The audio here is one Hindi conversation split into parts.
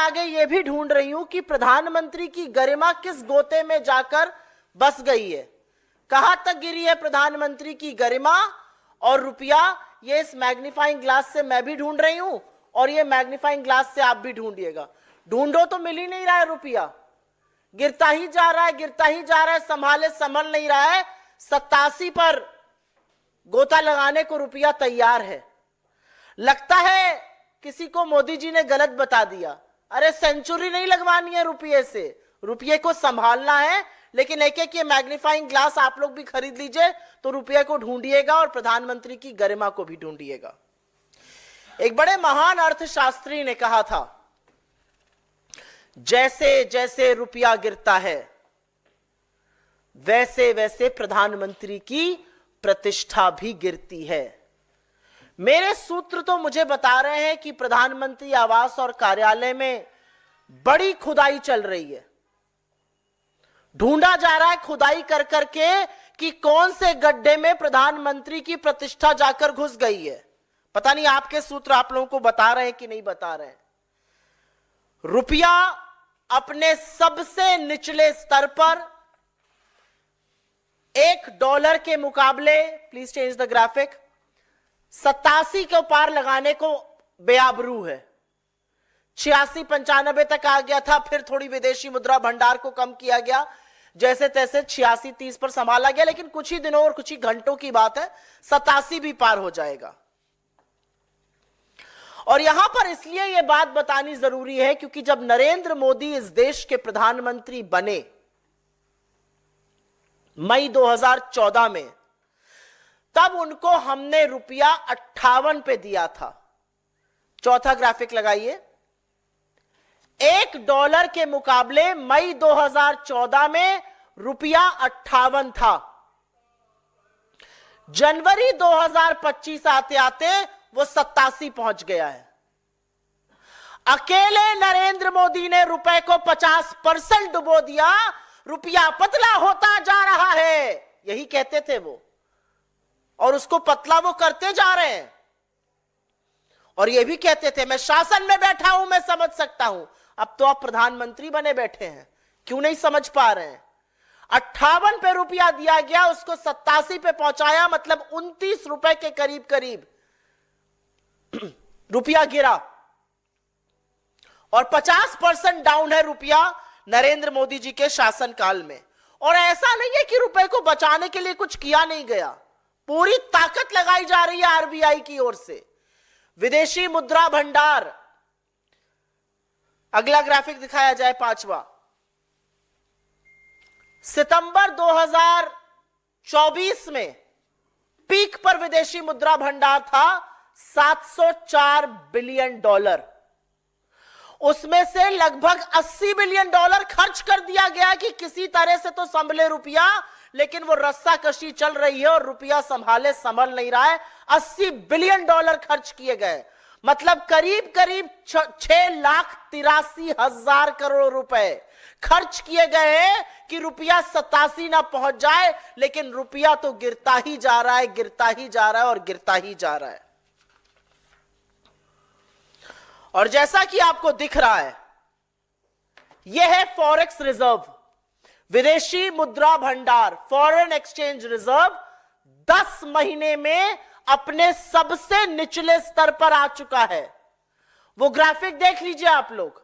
आगे ये भी ढूंढ रही हूं कि प्रधानमंत्री की गरिमा किस गोते में जाकर बस गई है, कहां तक गिरी है प्रधानमंत्री की गरिमा और रुपया। ये इस मैग्नीफाइंग ग्लास से मैं भी ढूंढ रही हूं और ये मैग्नीफाइंग ग्लास से आप भी ढूंढिएगा। ढूंढो तो मिल ही नहीं रहा है रुपया, गिरता ही जा रहा है, गिरता ही जा रहा है, संभाले संभल नहीं रहा है। 87 पर गोता लगाने को रुपया तैयार है। लगता है किसी को मोदी जी ने गलत बता दिया। अरे सेंचुरी नहीं लगवानी है रुपये से, रुपये को संभालना है। लेकिन एक एक ये मैग्नीफाइंग ग्लास आप लोग भी खरीद लीजिए तो रुपये को ढूंढिएगा और प्रधानमंत्री की गरिमा को भी ढूंढिएगा। एक बड़े महान अर्थशास्त्री ने कहा था, जैसे जैसे रुपया गिरता है वैसे वैसे प्रधानमंत्री की प्रतिष्ठा भी गिरती है। मेरे सूत्र तो मुझे बता रहे हैं कि प्रधानमंत्री आवास और कार्यालय में बड़ी खुदाई चल रही है। ढूंढा जा रहा है खुदाई कर करके कि कौन से गड्ढे में प्रधानमंत्री की प्रतिष्ठा जाकर घुस गई है। पता नहीं आपके सूत्र आप लोगों को बता रहे हैं कि नहीं बता रहे हैं। रुपया अपने सबसे निचले स्तर पर $1 के मुकाबले, प्लीज चेंज द ग्राफिक, 87 के पार लगाने को बेआबरू है। 86-95 तक आ गया था, फिर थोड़ी विदेशी मुद्रा भंडार को कम किया गया, जैसे तैसे 86-30 पर संभाला गया। लेकिन कुछ ही दिनों और कुछ ही घंटों की बात है, 87 भी पार हो जाएगा। और यहां पर इसलिए यह बात बतानी जरूरी है क्योंकि जब नरेंद्र मोदी इस देश के प्रधानमंत्री बने मई 2014 में, तब उनको हमने रुपया 58 पे दिया था। चौथा ग्राफिक लगाइए। $1 के मुकाबले मई 2014 में रुपया 58 था। जनवरी 2025 आते आते वो 87 पहुंच गया है। अकेले नरेंद्र मोदी ने रुपए को 50% डुबो दिया, रुपया पतला होता जा रहा है, यही कहते थे वो, और उसको पतला वो करते जा रहे हैं। और ये भी कहते थे मैं शासन में बैठा हूं, मैं समझ सकता हूं। अब तो आप प्रधानमंत्री बने बैठे हैं, क्यों नहीं समझ पा रहे हैं। 58 पे रुपया दिया गया, उसको 87 पे पहुंचाया, मतलब 29 रुपए के करीब करीब रुपया गिरा और 50% डाउन है रुपया नरेंद्र मोदी जी के शासनकाल में। और ऐसा नहीं है कि रुपए को बचाने के लिए कुछ किया नहीं गया, पूरी ताकत लगाई जा रही है आरबीआई की ओर से। विदेशी मुद्रा भंडार, अगला ग्राफिक दिखाया जाए, 5वां। सितंबर 2024 में पीक पर विदेशी मुद्रा भंडार था $704 बिलियन। उसमें से लगभग $80 बिलियन खर्च कर दिया गया कि किसी तरह से तो संभले रुपया, लेकिन वो रस्साकशी चल रही है और रुपया संभाले संभल नहीं रहा है। $80 बिलियन खर्च किए गए, मतलब करीब करीब 6,83,000 करोड़ रुपए खर्च किए गए हैं कि रुपया 87 ना पहुंच जाए। लेकिन रुपया तो गिरता ही जा रहा है, गिरता ही जा रहा है और गिरता ही जा रहा है। और जैसा कि आपको दिख रहा है, यह है फॉरेक्स रिजर्व, विदेशी मुद्रा भंडार, फॉरेन एक्सचेंज रिजर्व 10 महीने में अपने सबसे निचले स्तर पर आ चुका है। वो ग्राफिक देख लीजिए आप लोग।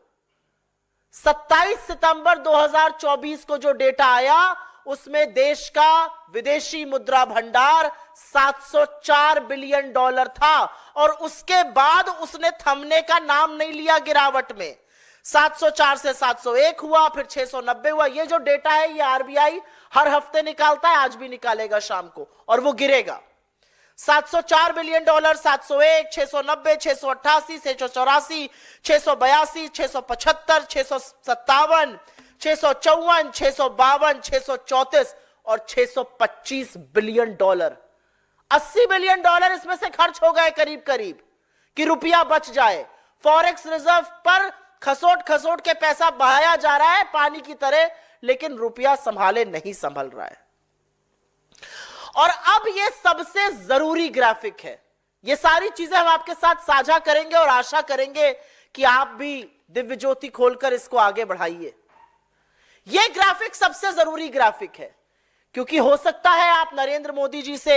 27 सितंबर 2024 को जो डेटा आया, उसमें देश का विदेशी मुद्रा भंडार $704 बिलियन था और उसके बाद उसने थमने का नाम नहीं लिया गिरावट में। 704 से 701 हुआ, फिर 690 हुआ। ये जो डेटा है ये आरबीआई हर हफ्ते निकालता है, आज भी निकालेगा शाम को, और वो गिरेगा। $704 बिलियन, 701, 690, 688, 684, 682, 675, 657, 654, 652, 634 और $625 बिलियन। $80 बिलियन इसमें से खर्च हो गए करीब करीब कि रुपया बच जाए। फॉरेक्स रिजर्व पर खसोट खसोट के पैसा बहाया जा रहा है पानी की तरह, लेकिन रुपया संभाले नहीं संभल रहा है। और अब ये सबसे जरूरी ग्राफिक है। ये सारी चीजें हम आपके साथ साझा करेंगे और आशा करेंगे कि आप भी दिव्य ज्योति खोलकर इसको आगे बढ़ाइए। यह ग्राफिक सबसे जरूरी ग्राफिक है, क्योंकि हो सकता है आप नरेंद्र मोदी जी से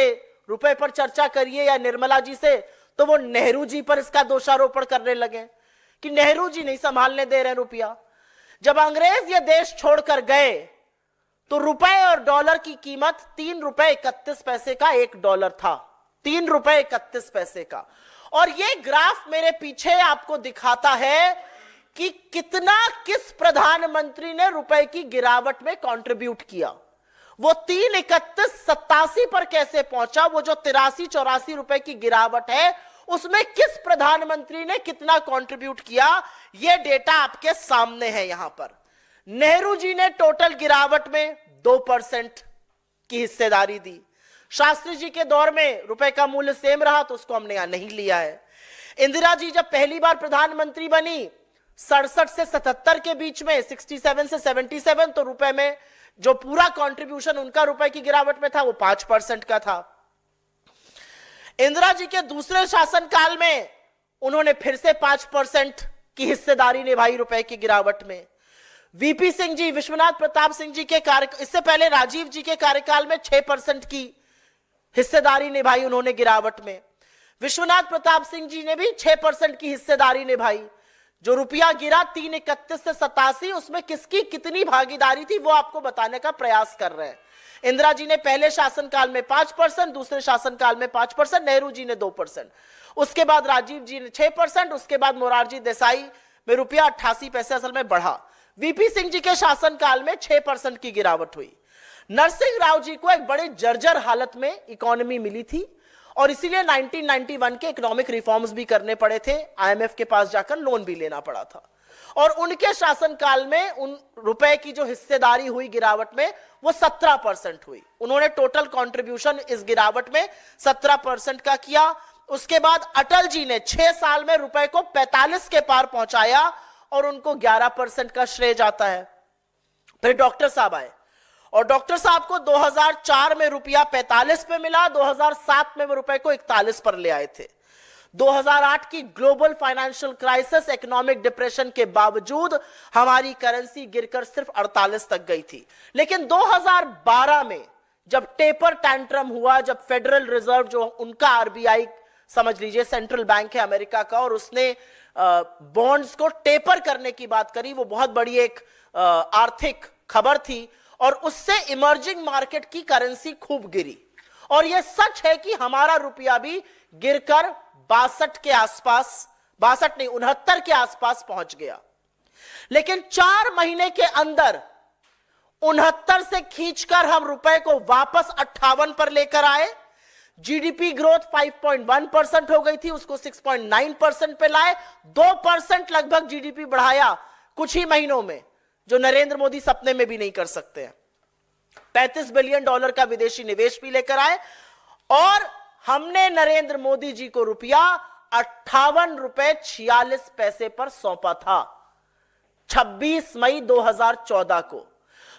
रुपए पर चर्चा करिए या निर्मला जी से, तो वो नेहरू जी पर इसका दोषारोपण करने लगे कि नेहरू जी नहीं संभालने दे रहे रुपया। जब अंग्रेज ये देश छोड़कर गए तो रुपए और डॉलर की कीमत 3 रुपए 31 पैसे का $1 था, 3 रुपए 31 पैसे का। और ये ग्राफ मेरे पीछे आपको दिखाता है कि कितना किस प्रधानमंत्री ने रुपए की गिरावट में कंट्रीब्यूट किया। वो 3.3187 पर कैसे पहुंचा, वो जो 83-84 रुपए की गिरावट है उसमें किस प्रधानमंत्री ने कितना कंट्रीब्यूट किया, ये डेटा आपके सामने है। यहां पर नेहरू जी ने टोटल गिरावट में 2% की हिस्सेदारी दी। शास्त्री जी के दौर में रुपए का मूल्य सेम रहा तो उसको हमने यहां नहीं लिया है। इंदिरा जी जब पहली बार प्रधानमंत्री बनी 67 से 77 के बीच में, 67 से 77, तो रुपए में जो पूरा कंट्रीब्यूशन उनका रुपए की गिरावट में था वो 5% का था। इंदिरा जी के दूसरे शासनकाल में उन्होंने फिर से 5% की हिस्सेदारी निभाई रुपए की गिरावट में। वीपी सिंह जी, विश्वनाथ प्रताप सिंह जी के इससे पहले राजीव जी के कार्यकाल में 6% की हिस्सेदारी निभाई उन्होंने गिरावट में। विश्वनाथ प्रताप सिंह जी ने भी 6% की हिस्सेदारी निभाई। जो रुपया गिरा 3.31 से 87, उसमें किसकी कितनी भागीदारी थी वो आपको बताने का प्रयास कर रहे हैं। इंदिरा जी ने पहले शासनकाल में 5%, दूसरे शासनकाल में 5%, नेहरू जी ने 2%, उसके बाद राजीव जी ने 6%, उसके बाद मोरारजी देसाई में रुपया 88 पैसे असल में बढ़ा। वीपी सिंह जी के शासनकाल में 6% की गिरावट हुई। नरसिंह राव जी को एक बड़े जर्जर हालत में इकोनॉमी मिली थी और इसीलिए 1991 के इकोनॉमिक रिफॉर्म्स भी करने पड़े थे, आईएमएफ के पास जाकर लोन भी लेना पड़ा था। और उनके शासनकाल में उन रुपए की जो हिस्सेदारी हुई गिरावट में वो 17% हुई। उन्होंने टोटल कंट्रीब्यूशन इस गिरावट में 17% का किया। उसके बाद अटल जी ने 6 साल में रुपए को 45 के पार पहुंचाया और उनको 11% का श्रेय जाता है। फिर डॉक्टर साहब आए और डॉक्टर साहब को 2004 में रुपया 45 पे मिला, 2007 में वो रुपए को 41 पर ले आए थे। 2008 की global financial crisis, economic depression के बावजूद हमारी करेंसी गिरकर सिर्फ 48 तक गई थी। लेकिन 2012 में जब टेपर टैंट्रम हुआ, जब फेडरल रिजर्व जो उनका आरबीआई समझ लीजिए सेंट्रल बैंक है अमेरिका का, और उसने बॉन्ड्स को टेपर करने की बात करी, वो बहुत बड़ी एक आर्थिक खबर थी और उससे इमर्जिंग मार्केट की करेंसी खूब गिरी। और यह सच है कि हमारा रुपया भी गिरकर 62 के आसपास, 62 नहीं 69 के आसपास पहुंच गया। लेकिन 4 महीने के अंदर 69 से खींचकर हम रुपए को वापस 58 पर लेकर आए। जीडीपी ग्रोथ 5.1% हो गई थी, उसको 6.9% पे लाए। 2% लगभग जीडीपी बढ़ाया कुछ ही महीनों में, जो नरेंद्र मोदी सपने में भी नहीं कर सकते हैं। $35 बिलियन का विदेशी निवेश भी लेकर आए और हमने नरेंद्र मोदी जी को रुपया 58 रुपए 46 पैसे पर सौंपा था 26 मई 2014 को।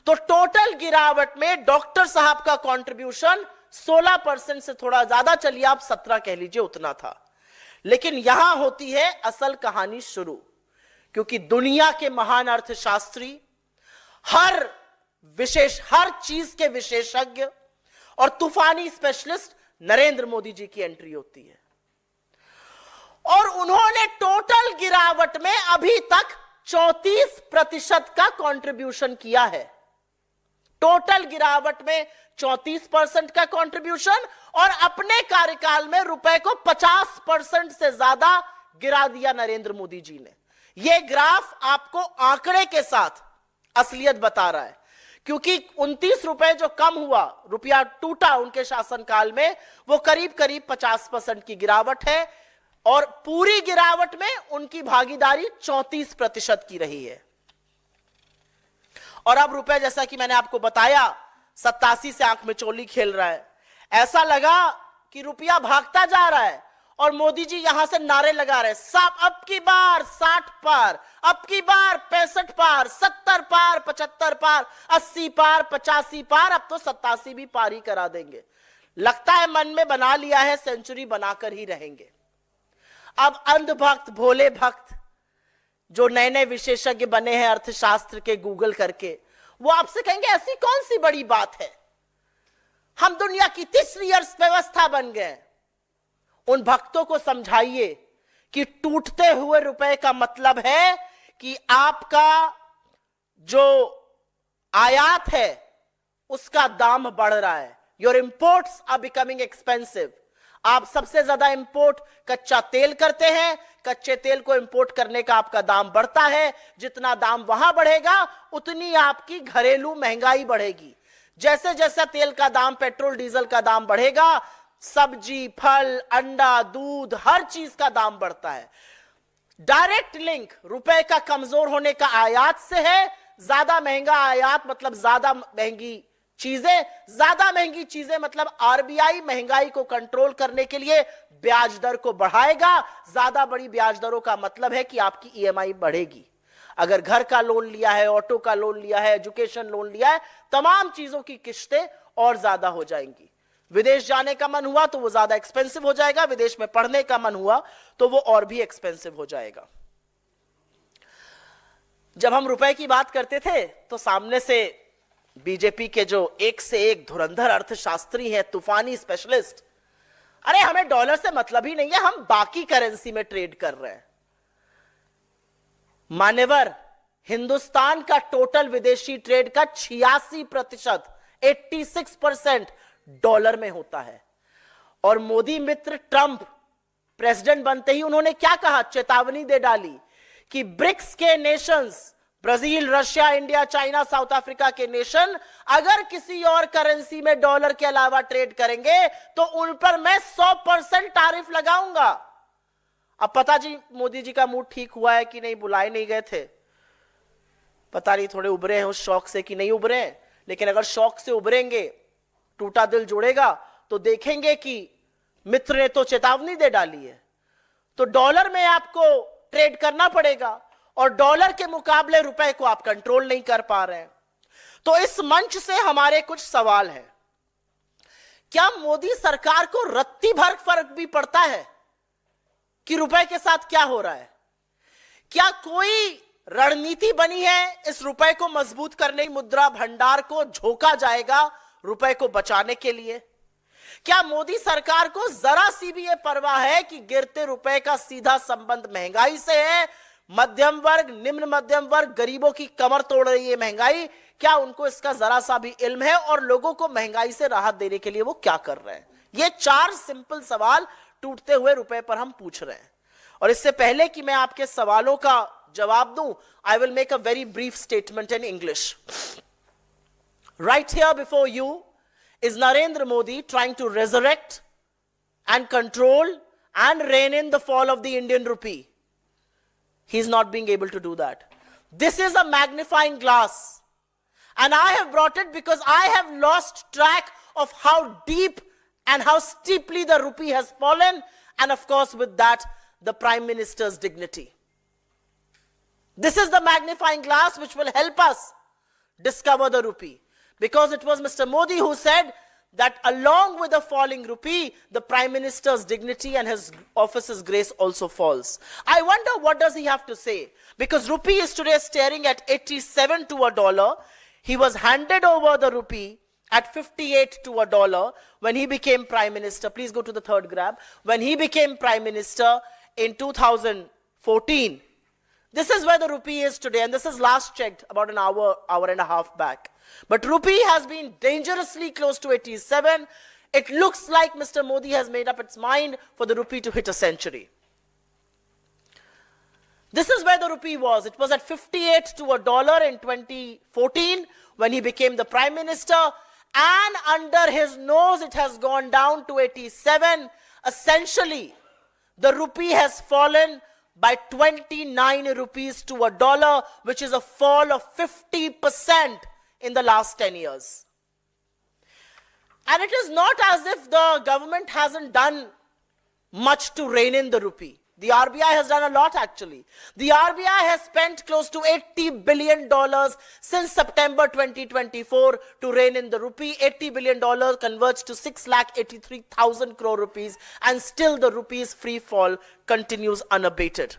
तो टोटल गिरावट में डॉक्टर साहब का कंट्रीब्यूशन 16% से थोड़ा ज्यादा, चलिए आप 17 कह लीजिए, उतना था। लेकिन यहां होती है असल कहानी शुरू, क्योंकि दुनिया के महान अर्थशास्त्री, हर चीज के विशेषज्ञ और तूफानी स्पेशलिस्ट नरेंद्र मोदी जी की एंट्री होती है। और उन्होंने टोटल गिरावट में अभी तक 34% का कंट्रीब्यूशन किया है। टोटल गिरावट में 34% का कंट्रीब्यूशन, और अपने कार्यकाल में रुपए को 50% से ज्यादा गिरा दिया नरेंद्र मोदी जी ने। यह ग्राफ आपको आंकड़े के साथ असलियत बता रहा है, क्योंकि 29 रुपए जो कम हुआ, रुपया टूटा उनके शासनकाल में, वो करीब करीब 50% की गिरावट है। और पूरी गिरावट में उनकी भागीदारी 34% की रही है। और अब रुपए, जैसा कि मैंने आपको बताया, 87 से आंख में चोली खेल रहा है। ऐसा लगा कि रुपया भागता जा रहा है और मोदी जी यहां से नारे लगा रहे, सब अब की बार 60 पार, अब की बार 65 पार, 70 पार, 75 पार, 80 पार, 85 पार, अब तो 87 भी पार ही करा देंगे। लगता है मन में बना लिया है सेंचुरी बनाकर ही रहेंगे। अब अंध भक्त, भोले भक्त जो नए नए विशेषज्ञ बने हैं अर्थशास्त्र के गूगल करके, वो आपसे कहेंगे ऐसी कौन सी बड़ी बात है, हम दुनिया की तीसरी अर्थव्यवस्था बन गए। उन भक्तों को समझाइए कि टूटते हुए रुपए का मतलब है कि आपका जो आयात है उसका दाम बढ़ रहा है। Your imports are becoming expensive. आप सबसे ज्यादा इंपोर्ट कच्चा तेल करते हैं, कच्चे तेल को इंपोर्ट करने का आपका दाम बढ़ता है। जितना दाम वहां बढ़ेगा उतनी आपकी घरेलू महंगाई बढ़ेगी। जैसे जैसे तेल का दाम, पेट्रोल डीजल का दाम बढ़ेगा, सब्जी, फल, अंडा, दूध, हर चीज का दाम बढ़ता है। डायरेक्ट लिंक रुपए का कमजोर होने का आयात से है। ज्यादा महंगा आयात मतलब ज्यादा महंगी चीजें, ज्यादा महंगी चीजें मतलब आरबीआई महंगाई को कंट्रोल करने के लिए ब्याज दर को बढ़ाएगा। ज्यादा बड़ी ब्याज दरों का मतलब है कि आपकी ईएमआई बढ़ेगी। अगर घर का लोन लिया है, ऑटो का लोन लिया है, एजुकेशन लोन लिया है, तमाम चीजों की किस्तें और ज्यादा हो जाएंगी। विदेश जाने का मन हुआ तो वो ज्यादा एक्सपेंसिव हो जाएगा, विदेश में पढ़ने का मन हुआ तो वो और भी एक्सपेंसिव हो जाएगा। जब हम रुपए की बात करते थे तो सामने से बीजेपी के जो एक से एक धुरंधर अर्थशास्त्री हैं, तूफानी स्पेशलिस्ट, अरे हमें डॉलर से मतलब ही नहीं है, हम बाकी करेंसी में ट्रेड कर रहे हैं। मान्यवर, हिंदुस्तान का टोटल विदेशी ट्रेड का 86%, 86% डॉलर में होता है। और मोदी मित्र ट्रंप प्रेसिडेंट बनते ही उन्होंने क्या कहा, चेतावनी दे डाली कि ब्रिक्स के Nations, Brazil, Russia, India, China, south Africa के नेशन अगर किसी और करेंसी में डॉलर के अलावा ट्रेड करेंगे तो उन पर मैं 100% टैरिफ लगाऊंगा। अब पता जी मोदी जी का मूड ठीक हुआ है कि नहीं, बुलाए नहीं गए थे, पता नहीं थोड़े उभरे हैं उस शौक से कि नहीं उभरे हैं। लेकिन अगर शौक से उभरेंगे, टूटा दिल जुड़ेगा तो देखेंगे कि मित्र ने तो चेतावनी दे डाली है, तो डॉलर में आपको ट्रेड करना पड़ेगा और डॉलर के मुकाबले रुपए को आप कंट्रोल नहीं कर पा रहे हैं। तो इस मंच से हमारे कुछ सवाल हैं। क्या मोदी सरकार को रत्ती भर फर्क भी पड़ता है कि रुपए के साथ क्या हो रहा है? क्या कोई रणनीति बनी है इस रुपए को मजबूत करने की? मुद्रा भंडार को झोंका जाएगा रुपए को बचाने के लिए? क्या मोदी सरकार को जरा सी भी यह परवाह है कि गिरते रुपए का सीधा संबंध महंगाई से है? मध्यम वर्ग, निम्न मध्यम वर्ग, गरीबों की कमर तोड़ रही है महंगाई। क्या उनको इसका जरा सा भी इल्म है और लोगों को महंगाई से राहत देने के लिए वो क्या कर रहे हैं? ये 4 सिंपल सवाल टूटते हुए रुपए पर हम पूछ रहे हैं। और इससे पहले कि मैं आपके सवालों का जवाब दूं, I will make a very brief statement in English. Right here before you is Narendra Modi trying to resurrect and control and rein in the fall of the Indian rupee. He is not being able to do that. This is a magnifying glass, and I have brought it because I have lost track of how deep and how steeply the rupee has fallen, and of course with that the Prime Minister's dignity. This is the magnifying glass which will help us discover the rupee. Because it was Mr. Modi who said that along with the falling rupee, the Prime Minister's dignity and his office's grace also falls. I wonder what does he have to say? Because rupee is today staring at 87 to a dollar. He was handed over the rupee at 58 to a dollar when he became Prime Minister. Please go to the third graph. When he became Prime Minister in 2014. This is where the rupee is today, and this is last checked about an hour and a half back. But rupee has been dangerously close to 87. It looks like Mr. Modi has made up its mind for the rupee to hit a century. This is where the rupee was. It was at 58 to a dollar in 2014 when he became the Prime Minister, and under his nose it has gone down to 87. Essentially, the rupee has fallen by 29 rupees to a dollar, which is a fall of 50% in the last 10 years. And it is not as if the government hasn't done much to rein in the rupee. The RBI has done a lot actually. The RBI has spent close to $80 billion since September 2024 to rein in the rupee. $80 billion converts to 6,83,000 crore rupees, and still the rupee's free fall continues unabated.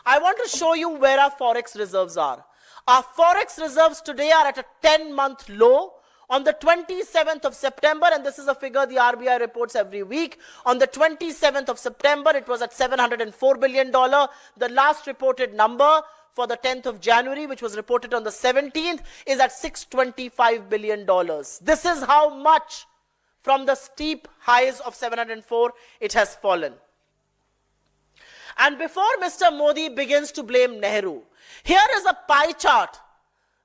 I want to show you where our forex reserves are. Our forex reserves today are at a 10-month low. On the 27th of September, and this is a figure the RBI reports every week, on the 27th of September, it was at $704 billion. The last reported number for the 10th of January, which was reported on the 17th, is at $625 billion. This is how much from the steep highs of 704 it has fallen. And before Mr. Modi begins to blame Nehru, here is a pie chart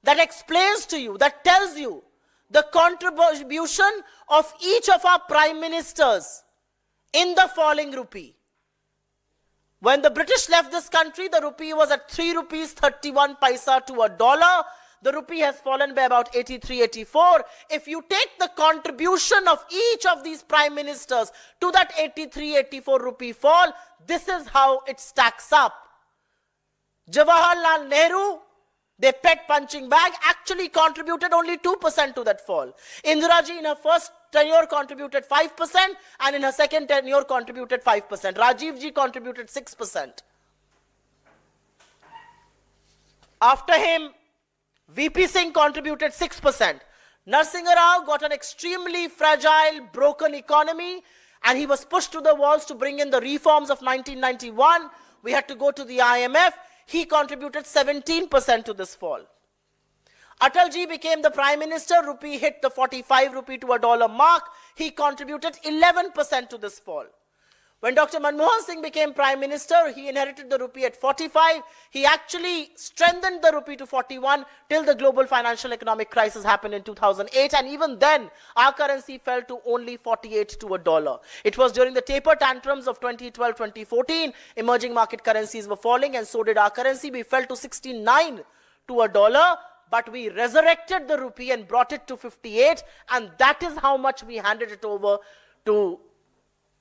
that explains to you, that tells you the contribution of each of our prime ministers in the falling rupee. When the British left this country, the rupee was at 3 rupees 31 paisa to a dollar. The rupee has fallen by about 83, 84. If you take the contribution of each of these prime ministers to that 83, 84 rupee fall, this is how it stacks up. Jawaharlal Nehru, their pet punching bag, actually contributed only 2% to that fall. Indira Ji in her first tenure contributed 5%, and in her second tenure contributed 5%. Rajiv Ji contributed 6%. After him, VP Singh contributed 6%. Narasimha Rao got an extremely fragile, broken economy, and he was pushed to the walls to bring in the reforms of 1991. We had to go to the IMF. He contributed 17% to this fall. Atal Ji became the prime minister. Rupee hit the 45 rupee to a dollar mark. He contributed 11% to this fall. When Dr. Manmohan Singh became prime minister, he inherited the rupee at 45. He actually strengthened the rupee to 41 till the global financial economic crisis happened in 2008. And even then, our currency fell to only 48 to a dollar. It was during the taper tantrums of 2012-2014, emerging market currencies were falling, and so did our currency. We fell to 69 to a dollar, but we resurrected the rupee and brought it to 58, and that is how much we handed it over to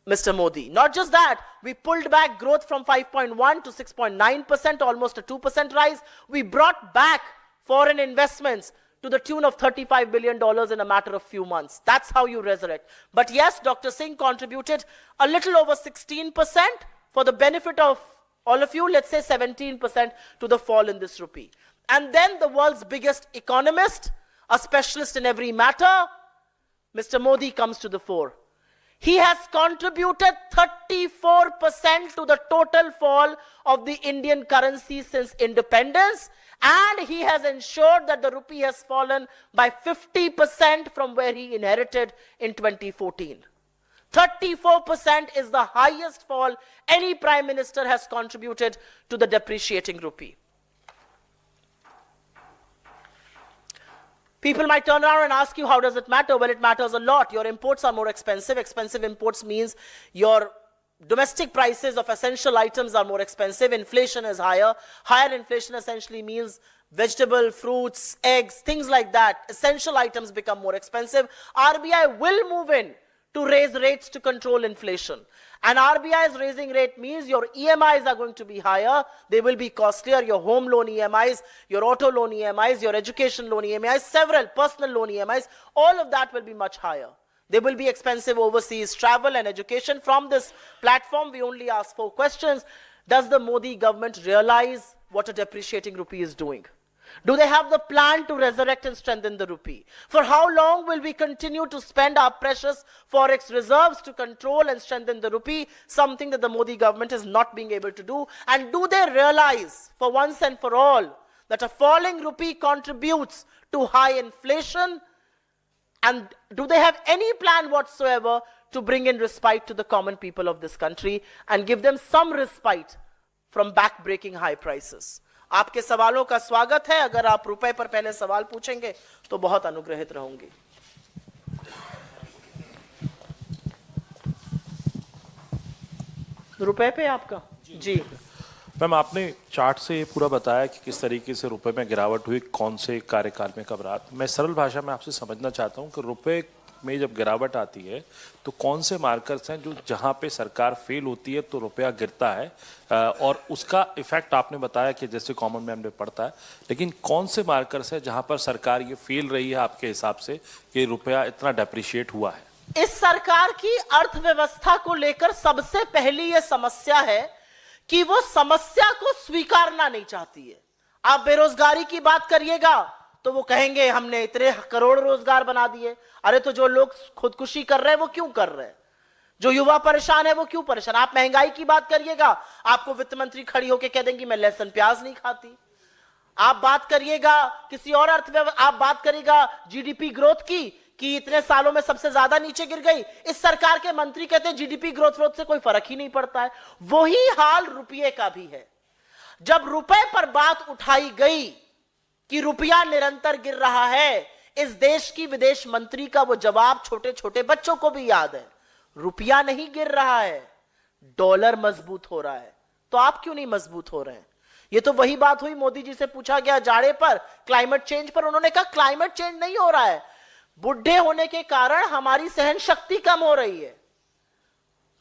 Mr. Modi. Not just that, we pulled back growth from 5.1 to 6.9%, almost a 2% rise. We brought back foreign investments to the tune of $35 billion in a matter of few months. That's how you resurrect. But yes, Dr. Singh contributed a little over 16%. For the benefit of all of you, let's say 17% to the fall in this rupee. And then the world's biggest economist, a specialist in every matter, Mr. Modi comes to the fore. He has contributed 34% to the total fall of the Indian currency since independence, and he has ensured that the rupee has fallen by 50% from where he inherited in 2014. 34% is the highest fall any prime minister has contributed to the depreciating rupee. People might turn around and ask you, how does it matter? Well, it matters a lot. Your imports are more expensive. Expensive imports means your domestic prices of essential items are more expensive. Inflation is higher. Higher inflation essentially means vegetable, fruits, eggs, things like that. Essential items become more expensive. RBI will move in to raise rates to control inflation. And RBI's raising rate means your EMIs are going to be higher. They will be costlier. Your home loan EMIs, your auto loan EMIs, your education loan EMIs, several personal loan EMIs, all of that will be much higher. They will be expensive overseas travel and education. From this platform, we only ask 4 questions. Does the Modi government realize what a depreciating rupee is doing? Do they have the plan to resurrect and strengthen the rupee? For how long will we continue to spend our precious forex reserves to control and strengthen the rupee, something that the Modi government is not being able to do? And do they realize, for once and for all, that a falling rupee contributes to high inflation? And do they have any plan whatsoever to bring in respite to the common people of this country and give them some respite from back-breaking high prices? आपके सवालों का स्वागत है. अगर आप रुपए पर पहले सवाल पूछेंगे तो बहुत अनुग्रहित रहूंगी. रुपए पे आपका जी मैम, आपने चार्ट से ये पूरा बताया कि किस तरीके से रुपए में गिरावट हुई, कौन से कार्यकाल में कब रात. मैं सरल भाषा में आपसे समझना चाहता हूं कि रुपए में जब गिरावट आती है तो कौन से मार्कर्स हैं जो जहां पे सरकार फेल होती है तो रुपया गिरता है, और उसका इफेक्ट आपने बताया कि जैसे कॉमन मैन में पड़ता है, लेकिन कौन से मार्कर्स हैं जहां पर सरकार ये फेल रही है आपके हिसाब से कि रुपया इतना डेप्रिशिएट हुआ है? इस सरकार की अर्थव्यवस्था को लेकर सबसे पहली यह समस्या है कि वो समस्या को स्वीकारना नहीं चाहती है। आप बेरोजगारी की बात करिएगा तो वो कहेंगे हमने इतने करोड़ रोजगार बना दिए। अरे तो जो लोग खुदकुशी कर रहे हैं वो क्यों कर रहे हैं? जो युवा परेशान है वो क्यों परेशान? आप महंगाई की बात करिएगा, आपको वित्त मंत्री खड़ी होकर कह देंगी मैं लहसुन प्याज नहीं खाती। आप बात करिएगा किसी और अर्थव्यवस्था, आप बात करिएगा जीडीपी ग्रोथ की कि इतने सालों में सबसे ज्यादा नीचे गिर गई। इस सरकार के मंत्री कहते हैं जीडीपी ग्रोथ से कोई फर्क ही नहीं पड़ता है। वही हाल रुपये का भी है। जब रुपए पर बात उठाई गई कि रुपया निरंतर गिर रहा है, इस देश की विदेश मंत्री का वो जवाब छोटे छोटे बच्चों को भी याद है। रुपया नहीं गिर रहा है, डॉलर मजबूत हो रहा है। तो आप क्यों नहीं मजबूत हो रहे हैं? ये तो वही बात हुई, मोदी जी से पूछा गया जाड़े पर, क्लाइमेट चेंज पर, उन्होंने कहा क्लाइमेट चेंज नहीं हो रहा है, बुढ़े होने के कारण हमारी सहन शक्ति कम हो रही है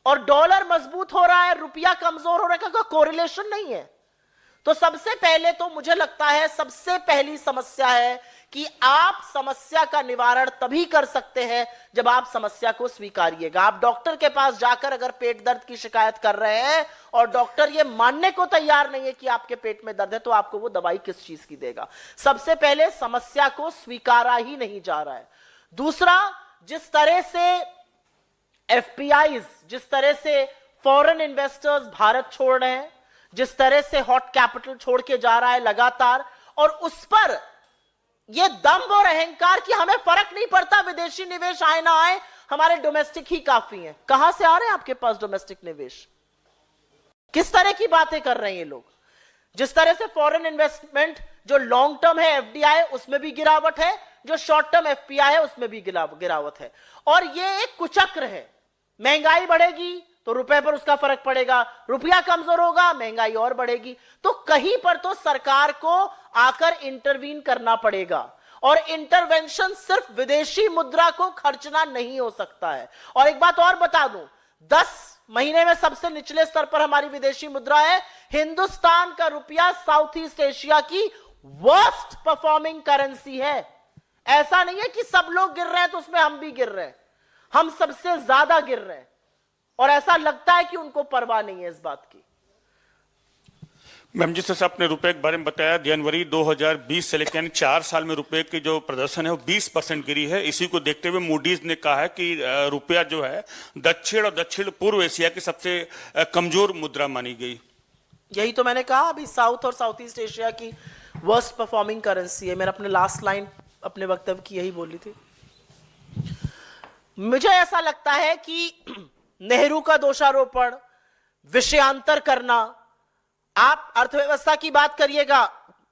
और डॉलर मजबूत हो रहा है, रुपया कमजोर हो रहा है, का कोरिलेशन नहीं है। तो सबसे पहले तो मुझे लगता है सबसे पहली समस्या है कि आप समस्या का निवारण तभी कर सकते हैं जब आप समस्या को स्वीकारिएगा। आप डॉक्टर के पास जाकर अगर पेट दर्द की शिकायत कर रहे हैं और डॉक्टर ये मानने को तैयार नहीं है कि आपके पेट में दर्द है, तो आपको वो दवाई किस चीज की देगा? सबसे पहले समस्या को स्वीकारा ही नहीं जा रहा है। दूसरा, जिस तरह से एफपीआईज, जिस तरह से फॉरेन इन्वेस्टर्स भारत छोड़ रहे हैं, जिस तरह से हॉट कैपिटल छोड़ के जा रहा है लगातार, और उस पर यह दंभ और अहंकार कि हमें फर्क नहीं पड़ता विदेशी निवेश आए ना आए, हमारे डोमेस्टिक ही काफी है। कहां से आ रहे हैं आपके पास डोमेस्टिक निवेश? किस तरह की बातें कर रहे हैं ये लोग? जिस तरह से फॉरेन इन्वेस्टमेंट जो लॉन्ग टर्म है एफडीआई, उसमें भी गिरावट है, जो शॉर्ट टर्म एफपीआई है उसमें भी गिरावट है। और यह एक कुचक्र है। महंगाई बढ़ेगी तो रुपए पर उसका फर्क पड़ेगा, रुपया कमजोर होगा, महंगाई और बढ़ेगी। तो कहीं पर तो सरकार को आकर इंटरवीन करना पड़ेगा, और इंटरवेंशन सिर्फ विदेशी मुद्रा को खर्चना नहीं हो सकता है। और एक बात और बता दूं, 10 महीने में सबसे निचले स्तर पर हमारी विदेशी मुद्रा है। हिंदुस्तान का रुपया साउथ ईस्ट एशिया की वर्स्ट परफॉर्मिंग करेंसी है। ऐसा नहीं है कि सब लोग गिर रहे हैं तो उसमें हम भी गिर रहे हैं, हम सबसे ज्यादा गिर रहे हैं, और ऐसा लगता है कि उनको परवाह नहीं है इस बात की। मैम, जिस तरह से आपने रुपए के बारे में बताया, जनवरी 2020 से लेकर 4 साल में रुपए की जो प्रदर्शन है वो 20% गिरी है। इसी को देखते हुए मूडीज ने कहा है कि रुपया जो है दक्षिण और दक्षिण पूर्व एशिया की सबसे कमजोर मुद्रा मानी गई। यही तो मैंने कहा, अभी साउथ और साउथ ईस्ट एशिया की वर्स्ट परफॉर्मिंग करेंसी है। मैंने अपने लास्ट लाइन अपने वक्तव्य की यही बोली थी। मुझे ऐसा लगता है कि नेहरू का दोषारोपण, विषयांतर करना, आप अर्थव्यवस्था की बात करिएगा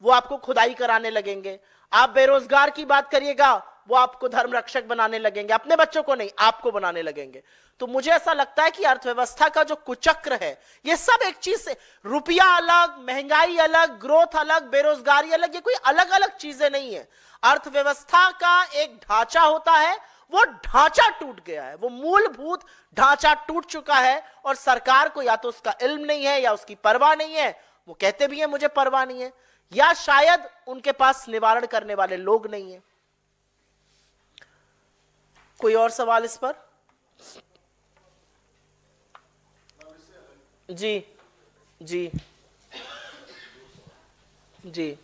वो आपको खुदाई कराने लगेंगे, आप बेरोजगार की बात करिएगा वो आपको धर्म रक्षक बनाने लगेंगे, अपने बच्चों को नहीं आपको बनाने लगेंगे। तो मुझे ऐसा लगता है कि अर्थव्यवस्था का जो कुचक्र है, ये सब एक चीज से, रुपया अलग, महंगाई अलग, ग्रोथ अलग, बेरोजगारी अलग, ये कोई अलग अलग चीजें नहीं है। अर्थव्यवस्था का एक ढांचा होता है, वो ढांचा टूट गया है, वो मूलभूत ढांचा टूट चुका है, और सरकार को या तो उसका इल्म नहीं है या उसकी परवाह नहीं है। वो कहते भी हैं मुझे परवाह नहीं है, या शायद उनके पास निवारण करने वाले लोग नहीं है। कोई और सवाल इस पर? जी जी जी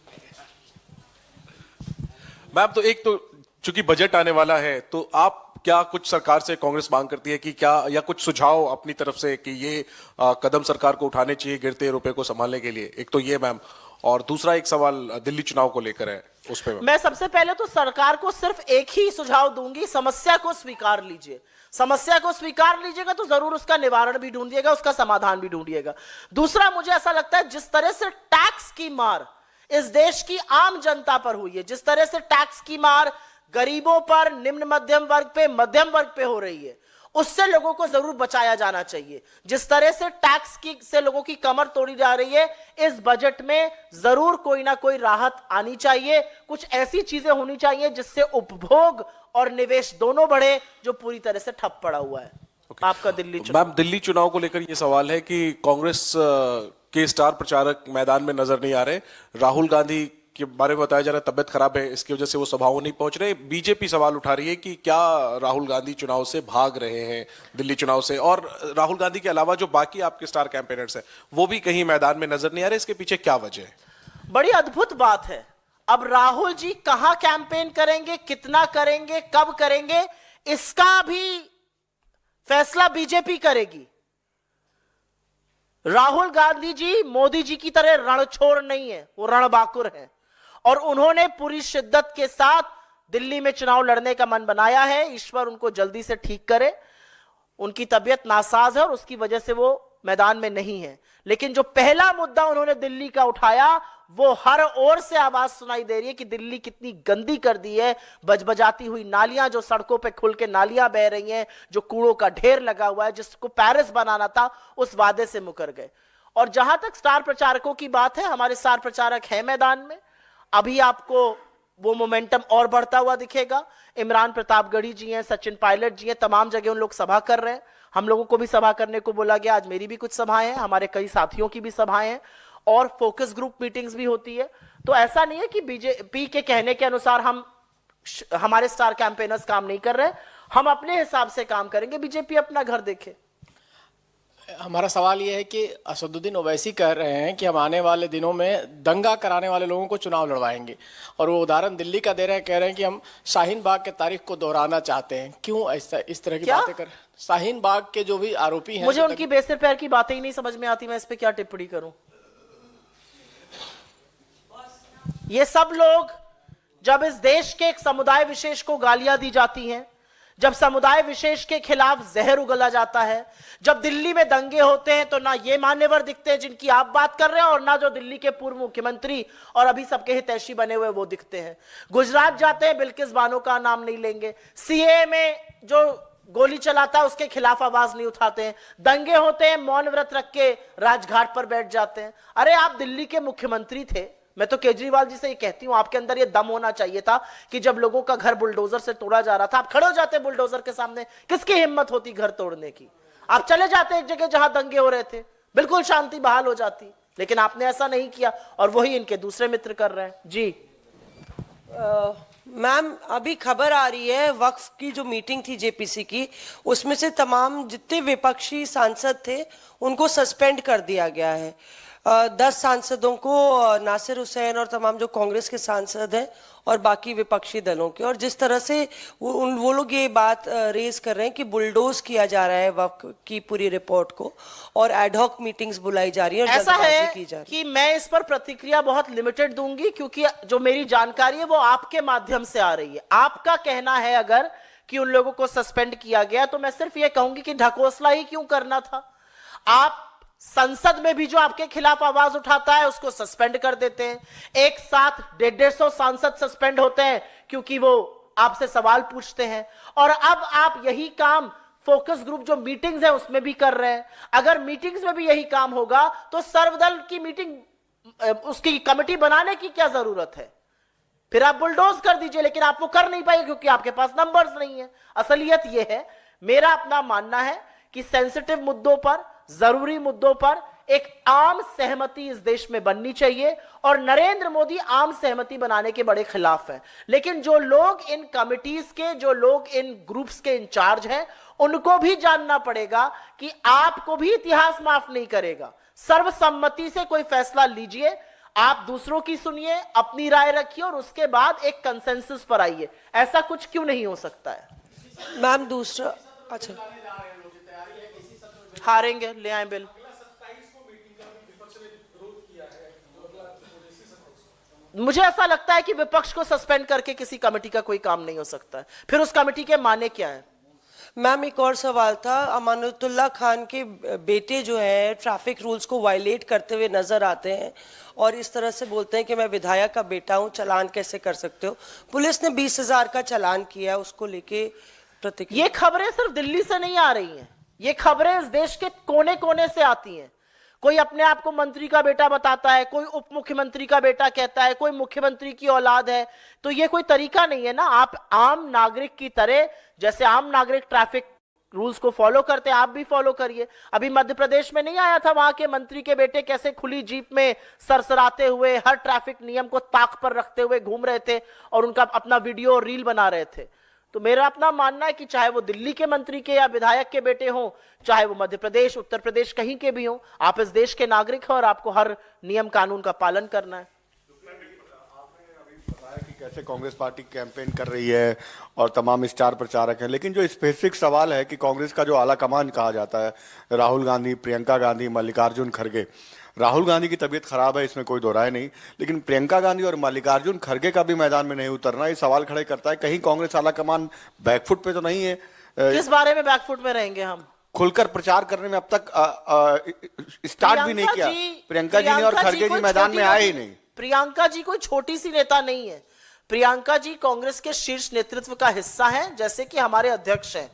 मैम, तो एक तो चूंकि बजट आने वाला है, तो आप क्या कुछ सरकार से कांग्रेस मांग करती है कि क्या, या कुछ सुझाव अपनी तरफ से कि ये कदम सरकार को उठाने चाहिए गिरते रुपए को संभालने के लिए? एक तो ये मैम, और दूसरा एक सवाल दिल्ली चुनाव को लेकर है, उस पे मैं सबसे पहले तो सरकार को सिर्फ एक ही सुझाव दूंगी, समस्या को स्वीकार लीजिए। समस्या को स्वीकार लीजिएगा तो जरूर उसका निवारण भी ढूंढिएगा, उसका समाधान भी ढूंढिएगा। दूसरा, मुझे ऐसा लगता है जिस तरह से टैक्स की मार इस देश की आम जनता पर हुई है, जिस तरह से टैक्स की मार गरीबों पर, निम्न मध्यम वर्ग पे, मध्यम वर्ग पे हो रही है, उससे लोगों को जरूर बचाया जाना चाहिए। जिस तरह से टैक्स की से लोगों की कमर तोड़ी जा रही है, इस बजट में जरूर कोई ना कोई राहत आनी चाहिए। कुछ ऐसी चीजें होनी चाहिए जिससे उपभोग और निवेश दोनों बढ़े, जो पूरी तरह से ठप पड़ा हुआ है। आपका दिल्ली चुनाव। मैम, दिल्ली चुनाव को लेकर ये सवाल है कि कांग्रेस के स्टार प्रचारक मैदान में नजर नहीं आ रहे। राहुल गांधी के बारे में बताया जा रहा है तबियत खराब है, इसकी वजह से वो सभाओं नहीं पहुंच रहे। बीजेपी सवाल उठा रही है कि क्या राहुल गांधी चुनाव से भाग रहे हैं, दिल्ली चुनाव से, और राहुल गांधी के अलावा जो बाकी आपके स्टार कैंपेनर्स हैं वो भी कहीं मैदान में नजर नहीं आ रहे। इसके पीछे क्या वजह है? बड़ी अद्भुत बात है। अब राहुल जी कहां कैंपेन करेंगे, कितना करेंगे, कब करेंगे, इसका भी फैसला बीजेपी करेगी। राहुल गांधी जी मोदी जी की तरह रणछोड़ नहीं है, वो रणबाकुर है, और उन्होंने पूरी शिद्दत के साथ दिल्ली में चुनाव लड़ने का मन बनाया है। ईश्वर उनको जल्दी से ठीक करे। उनकी तबीयत नासाज है और उसकी वजह से वो मैदान में नहीं है। लेकिन जो पहला मुद्दा उन्होंने दिल्ली का उठाया, वो हर ओर से आवाज सुनाई दे रही है कि दिल्ली कितनी गंदी कर दी है। बजबजाती हुई नालियां, जो सड़कों पे खुल के नालियां बह रही हैं, जो कूड़ों का ढेर लगा हुआ है, जिसको पेरिस बनाना था उस वादे से मुकर गए। और जहां तक स्टार प्रचारकों की बात है, हमारे स्टार प्रचारक हैं मैदान में। अभी आपको वो मोमेंटम और बढ़ता हुआ दिखेगा। इमरान प्रतापगढ़ी जी हैं, सचिन पायलट जी हैं, तमाम जगह उन लोग सभा कर रहे हैं। हम लोगों को भी सभा करने को बोला गया। आज मेरी भी कुछ सभाएं हैं, हमारे कई साथियों की भी सभाएं हैं, और फोकस ग्रुप मीटिंग्स भी होती है। तो ऐसा नहीं है कि बीजेपी के कहने के अनुसार हमारे स्टार कैंपेनर्स काम नहीं कर रहे। हम अपने हिसाब से काम करेंगे, बीजेपी अपना घर देखे। हमारा सवाल यह है कि असदुद्दीन ओवैसी कह रहे हैं कि हम आने वाले दिनों में दंगा कराने वाले लोगों को चुनाव लड़वाएंगे, और वो उदाहरण दिल्ली का दे रहे हैं। कह रहे हैं कि हम शाहीन बाग के तारीख को दोहराना चाहते हैं। क्यों ऐसा इस तरह की बातें कर? शाहीन बाग के जो भी आरोपी हैं, मुझे उनकी बेसिर पैर की बातें ही नहीं समझ में आती। मैं इस पे क्या टिप्पणी करूं? ये सब लोग, जब इस देश के एक समुदाय विशेष को गालियां दी जाती हैं, जब समुदाय विशेष के खिलाफ जहर उगला जाता है, जब दिल्ली में दंगे होते हैं, तो ना ये मान्यवर दिखते हैं जिनकी आप बात कर रहे हैं, और ना जो दिल्ली के पूर्व मुख्यमंत्री और अभी सबके हितैषी बने हुए वो दिखते हैं। गुजरात जाते हैं, बिल्किस बानो का नाम नहीं लेंगे। सीए में जो गोली चलाता है उसके खिलाफ आवाज नहीं उठाते हैं। दंगे होते हैं, मौन व्रत रख के राजघाट पर बैठ जाते हैं। अरे आप दिल्ली के मुख्यमंत्री थे। मैं तो केजरीवाल जी से ये कहती हूं, आपके अंदर ये दम होना चाहिए था कि जब लोगों का घर बुलडोजर से तोड़ा जा रहा था, आप खड़े हो जाते बुलडोजर के सामने। किसकी हिम्मत होती घर तोड़ने की? आप चले जाते एक जगह जहां दंगे हो रहे थे, बिल्कुल शांति बहाल हो जाती। लेकिन आपने ऐसा नहीं किया, और वही इनके दूसरे मित्र कर रहे हैं। जी मैम, अभी खबर आ रही है वक्फ की जो मीटिंग थी जेपीसी की, उसमें से तमाम जितने विपक्षी सांसद थे उनको सस्पेंड कर दिया गया है। 10 सांसदों को, नासिर हुसैन और तमाम जो कांग्रेस के सांसद हैं और बाकी विपक्षी दलों के। और जिस तरह से वो लोग ये बात रेज कर रहे हैं कि बुलडोज किया जा रहा है वक्फ की पूरी रिपोर्ट को, और एडहॉक मीटिंग्स बुलाई जा रही है और ऐसा है की जा रही कि मैं इस पर प्रतिक्रिया बहुत लिमिटेड दूंगी, क्योंकि जो मेरी जानकारी है वो आपके माध्यम से आ रही है। आपका कहना है अगर कि उन लोगों को सस्पेंड किया गया, तो मैं सिर्फ ये कहूंगी कि ढकोसला ही क्यों करना था? आप संसद में भी जो आपके खिलाफ आवाज उठाता है उसको सस्पेंड कर देते हैं। एक साथ 150 सांसद सस्पेंड होते हैं क्योंकि वो आपसे सवाल पूछते हैं। और अब आप यही काम फोकस ग्रुप जो मीटिंग्स है उसमें भी कर रहे हैं। अगर मीटिंग्स में भी यही काम होगा तो सर्वदल की मीटिंग, उसकी कमेटी बनाने की क्या जरूरत है? फिर आप बुलडोज कर दीजिए, लेकिन आप वो कर नहीं पाएंगे क्योंकि आपके पास नंबर्स नहीं है। असलियत यह है, मेरा अपना मानना है कि सेंसिटिव मुद्दों पर, जरूरी मुद्दों पर एक आम सहमति इस देश में बननी चाहिए, और नरेंद्र मोदी आम सहमति बनाने के बड़े खिलाफ हैं। लेकिन जो लोग इन कमिटीज के, जो लोग इन ग्रुप्स के इंचार्ज हैं, उनको भी जानना पड़ेगा कि आपको भी इतिहास माफ नहीं करेगा। सर्वसम्मति से कोई फैसला लीजिए, आप दूसरों की सुनिए, अपनी राय रखिए, और उसके बाद एक कंसेंसस पर आइए। ऐसा कुछ क्यों नहीं हो सकता है? मैम दूसरा, अच्छा, हारेंगे, ले आए बिल। मुझे ऐसा लगता है कि विपक्ष को सस्पेंड करके किसी कमेटी का कोई काम नहीं हो सकता है। फिर उस कमेटी के माने क्या है? मैम एक और सवाल था। अमानुतुल्लाह खान के बेटे जो है ट्रैफिक रूल्स को वायलेट करते हुए नजर आते हैं और इस तरह से बोलते हैं कि मैं विधायक का बेटा हूं, चालान कैसे कर सकते हो? पुलिस ने 20,000 का चालान किया, उसको लेके प्रतिक्रिया। ये खबरें सिर्फ दिल्ली से नहीं आ रही हैं, ये खबरें इस देश के कोने कोने से आती हैं। कोई अपने आप को मंत्री का बेटा बताता है, कोई उप मुख्यमंत्री का बेटा कहता है, कोई मुख्यमंत्री की औलाद है। तो ये कोई तरीका नहीं है ना। आप आम नागरिक की तरह, जैसे आम नागरिक ट्रैफिक रूल्स को फॉलो करते हैं, आप भी फॉलो करिए। अभी मध्य प्रदेश में नहीं आया था, वहां के मंत्री के बेटे कैसे खुली जीप में सरसराते हुए हर ट्रैफिक नियम को ताक पर रखते हुए घूम रहे थे और उनका अपना वीडियो और रील बना रहे थे। तो मेरा अपना मानना है कि चाहे वो दिल्ली के मंत्री के या विधायक के बेटे हों, चाहे वो मध्य प्रदेश, उत्तर प्रदेश, कहीं के भी हों, आप इस देश के नागरिक हैं और आपको हर नियम कानून का पालन करना है। कि कैसे कांग्रेस पार्टी कैंपेन कर रही है और तमाम स्टार प्रचारक हैं, लेकिन जो स्पेसिफिक सवाल है कि कांग्रेस का जो आला कमान कहा जाता है, राहुल गांधी, प्रियंका गांधी, मल्लिकार्जुन खड़गे, राहुल गांधी की तबीयत खराब है, इसमें कोई दो राय नहीं, लेकिन प्रियंका गांधी और मल्लिकार्जुन खड़गे का भी मैदान में नहीं उतरना ये सवाल खड़े करता है कहीं कांग्रेस आला कमान बैकफुट पे तो नहीं है। किस बारे में बैकफुट में रहेंगे हम? खुलकर प्रचार करने में अब तक स्टार्ट भी नहीं किया। प्रियंका जी ने और खड़गे जी मैदान में आए ही नहीं। प्रियंका जी कोई छोटी सी नेता नहीं है। प्रियंका जी कांग्रेस के शीर्ष नेतृत्व का हिस्सा हैं, जैसे कि हमारे अध्यक्ष हैं।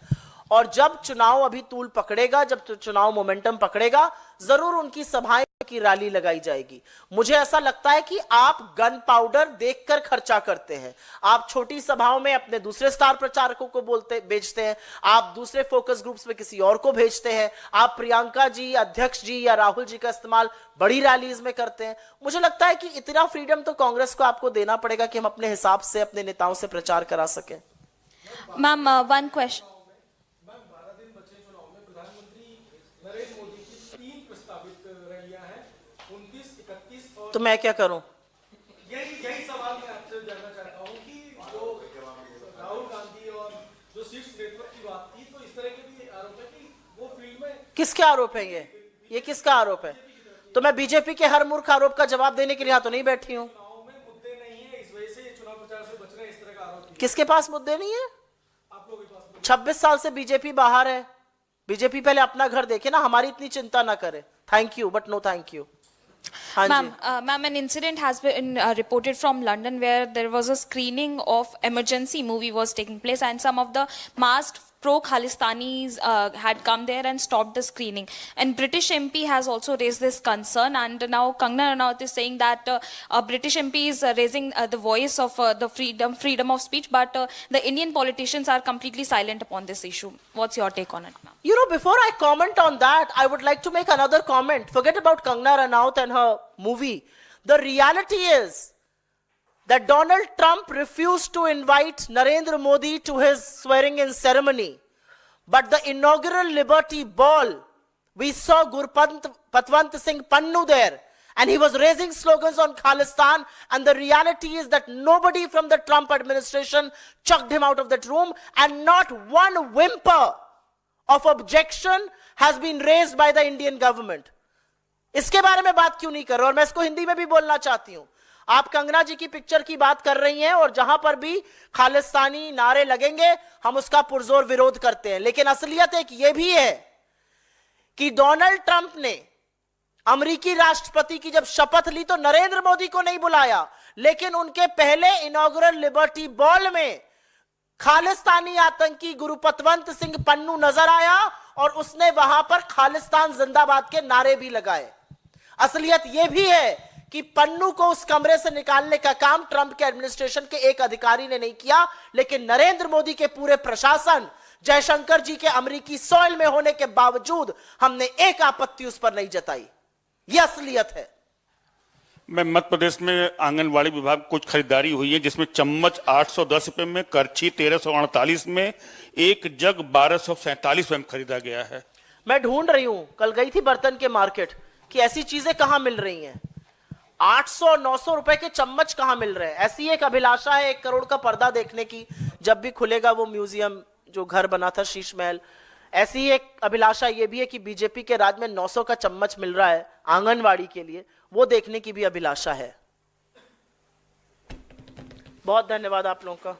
और जब चुनाव अभी तूल पकड़ेगा, जब चुनाव मोमेंटम पकड़ेगा, जरूर उनकी सभाएं की रैली लगाई जाएगी। मुझे ऐसा लगता है कि आप गन पाउडर देखकर खर्चा करते हैं। आप छोटी सभाओं में अपने दूसरे स्टार प्रचारकों को बेचते हैं, आप दूसरे फोकस ग्रुप्स में किसी और को भेजते हैं, आप प्रियंका जी, अध्यक्ष जी या राहुल जी का इस्तेमाल बड़ी रैलीज में करते हैं। मुझे लगता है कि इतना फ्रीडम तो कांग्रेस को आपको देना पड़ेगा कि हम अपने हिसाब से अपने नेताओं से प्रचार करा सकें। Ma'am, one question. तो मैं क्या करूं? यही सवाल मैं आपसे जानना चाहता हूं कि जो राहुल गांधी और जो शीर्ष नेतृत्व की बात थी, तो इस तरह के भी आरोप है कि वो फील्ड में किसके आरोप है? ये किसका आरोप है? तो मैं बीजेपी के हर मूर्ख आरोप का जवाब देने के लिए यहाँ तो नहीं बैठी हूँ। चुनाव में मुद्दे नहीं है, इस वजह से चुनाव प्रचार से बच रहे हैं, इस तरह का आरोप किसके पास मुद्दे नहीं है? आप लोगों के पास। 26 साल से बीजेपी बाहर है। बीजेपी पहले अपना घर देखे ना, हमारी इतनी चिंता ना करे। Thank you but no thank you. Ma'am, an incident has been reported from London where there was a screening of emergency movie was taking place, and some of the masked pro-Khalistanis had come there and stopped the screening. And British MP has also raised this concern, and now Kangana Ranaut is saying that a British MP is raising the voice of the freedom of speech, but the Indian politicians are completely silent upon this issue. What's your take on it, ma'am? You know, before I comment on that, I would like to make another comment. Forget about Kangana Ranaut and her movie. The reality is that Donald Trump refused to invite Narendra Modi to his swearing-in ceremony. But the inaugural Liberty Ball, we saw Gurpatwant Singh Pannu there, and he was raising slogans on Khalistan, and the reality is that nobody from the Trump administration chucked him out of that room, and not one whimper of objection has been raised by the Indian government. इसके बारे में बात क्यों नहीं कर रहे? और मैं इसको हिंदी में भी बोलना चाहती हूं। आप कंगना जी की पिक्चर की बात कर रही हैं और जहां पर भी खालिस्तानी नारे लगेंगे हम उसका पुरजोर विरोध करते हैं, लेकिन असलियत एक यह भी है कि डोनाल्ड ट्रंप ने अमेरिकी राष्ट्रपति की जब शपथ ली तो नरेंद्र मोदी को नहीं बुलाया, लेकिन उनके पहले इनॉग्रल लिबर्टी बॉल में खालिस्तानी आतंकी गुरुपतवंत सिंह पन्नू नजर आया और उसने वहां पर खालिस्तान जिंदाबाद के नारे भी लगाए। असलियत यह भी है कि पन्नू को उस कमरे से निकालने का काम ट्रंप के एडमिनिस्ट्रेशन के एक अधिकारी ने नहीं किया, लेकिन नरेंद्र मोदी के पूरे प्रशासन, जयशंकर जी के अमेरिकी सॉइल में होने के बावजूद हमने एक आपत्ति उस पर नहीं जताई। यह असलियत है। मैं मध्य प्रदेश में आंगनबाड़ी विभाग कुछ खरीदारी हुई है जिसमें चम्मच 810 रुपए में, करछी 1348 में, एक जग 1247 रुपए में खरीदा गया है। मैं ढूंढ रही हूं, कल गई थी बर्तन के मार्केट कि ऐसी चीजें कहां मिल रही हैं। 800-900 रुपए के चम्मच कहां मिल रहे हैं? ऐसी एक अभिलाषा है 1 करोड़ का पर्दा देखने की, जब भी खुलेगा वो म्यूजियम जो घर बना था शीश महल। ऐसी ही एक अभिलाषा ये भी है कि बीजेपी के राज में 900 का चम्मच मिल रहा है आंगनवाड़ी के लिए, वो देखने की भी अभिलाषा है। बहुत धन्यवाद आप लोगों का।